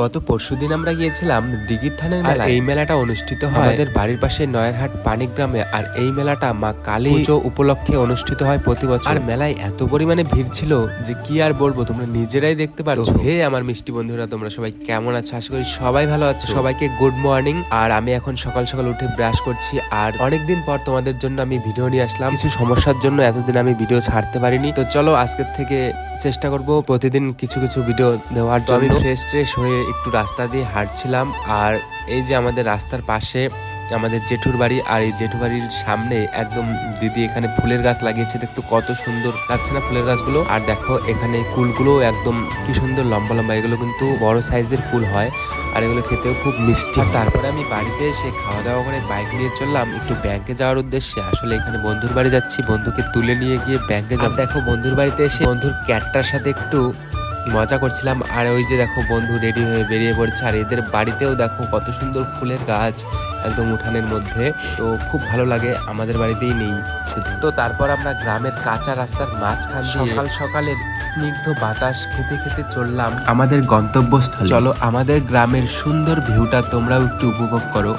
গত পরশুদিন আমরা গিয়েছিলাম দিঘির থানের মেলায়। এই মেলাটা অনুষ্ঠিত হয় আমাদের বাড়ির পাশে নয়ারহাট পানিগ্রামে। আর এই মেলাটা মা কালী পুজো উপলক্ষে অনুষ্ঠিত হয় প্রতি বছর। আর মেলায় এত পরিমাণে ভিড় ছিল যে কি আর বলবো, তোমরা নিজেরাই দেখতে পারছো। হে আমার মিষ্টি বন্ধুরা, তোমরা সবাই কেমন আছো? আশা করি সবাই ভালো আছো। সবাইকে গুড মর্নিং। আর আমি এখন সকাল সকাল উঠে ব্রাশ করছি। আর অনেকদিন পর তোমাদের জন্য আমি ভিডিও নিয়ে আসলাম। কিছু সমস্যার জন্য এতদিন আমি ভিডিও ছাড়তে পারিনি, তো চলো আজকের থেকে চেষ্টা করব প্রতিদিন কিছু কিছু ভিডিও দেওয়ার জন্য। আমি ফ্রেশ হয়ে একটু রাস্তা দিয়ে হাঁটছিলাম। আর এই যে আমাদের রাস্তার পাশে আমাদের জেঠুর বাড়ি, আর এই জেঠু বাড়ির সামনে একদম দিদি এখানে ফুলের গাছ লাগিয়েছে। দেখতে কত সুন্দর লাগছে না ফুলের গাছগুলো? আর দেখো এখানে কুলগুলো একদম কি সুন্দর লম্বা লম্বা। এগুলো কিন্তু বড় সাইজের কুল হয়, আর এগুলো খেতেও খুব মিষ্টি। তারপরে আমি বাড়িতে এসে খাওয়া দাওয়া করে বাইক নিয়ে চললাম একটু ব্যাংকে যাওয়ার উদ্দেশ্যে। আসলে এখানে বন্ধুর বাড়ি যাচ্ছি, বন্ধুকে তুলে নিয়ে গিয়ে ব্যাংকে যাব। দেখো বন্ধুর বাড়িতে এসে বন্ধুর ক্যাটটার সাথে একটু মজা করছিলাম। আর ওই যে দেখো বন্ধু রেডি হয়ে বেরিয়ে পড়ছে। আর এদের বাড়িতেও দেখো কত সুন্দর ফুলের গাছ একদম উঠানের মধ্যে। তো খুব ভালো লাগে, আমাদের বাড়িতেই নেই শুধু। তো তারপর আমরা গ্রামের কাঁচা রাস্তার মাঝখান দিয়ে সকাল সকালের স্নিগ্ধ বাতাস খেতে খেতে চললাম আমাদের গন্তব্যস্থলে। চলো আমাদের গ্রামের সুন্দর ভিউটা তোমরাও একটু উপভোগ করো।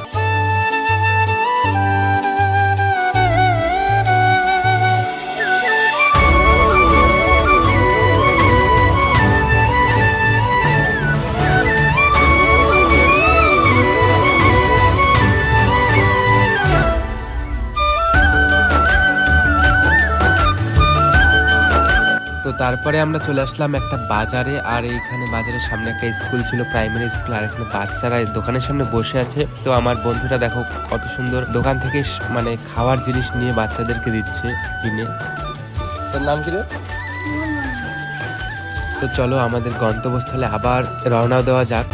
তো তারপরে আমরা চলে আসলাম একটা বাজারে। আর এইখানে বাজারের সামনে একটা স্কুল ছিল, প্রাইমারি স্কুল। আর এখানে বাচ্চারা দোকানের সামনে বসে আছে। তো আমার বন্ধুরা দেখো কত সুন্দর দোকান থেকে মানে খাওয়ার জিনিস নিয়ে বাচ্চাদেরকে দিচ্ছে কিনে। তোর নাম কি রে? তো চলো আমাদের গন্তব্যস্থলে আবার রওনা দেওয়া যাক।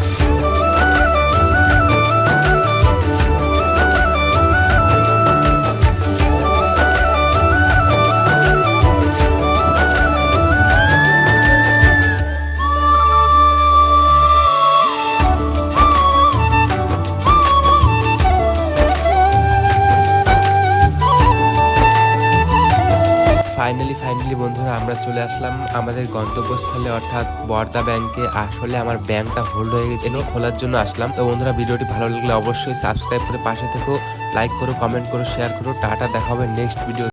ফাইনালি বন্ধুরা আমরা চলে আসলাম আমাদের গন্তব্যস্থলে, অর্থাৎ বর্দা ব্যাংকে। আসলে আমার ব্যাংকটা হোল্ড হয়ে গেছিল, খোলার জন্য আসলাম। তো বন্ধুরা ভিডিওটি ভালো লাগলে অবশ্যই সাবস্ক্রাইব করে পাশে থেকো, লাইক করো, কমেন্ট করো, শেয়ার করো। টাটা, দেখা হবে নেক্সট ভিডিও।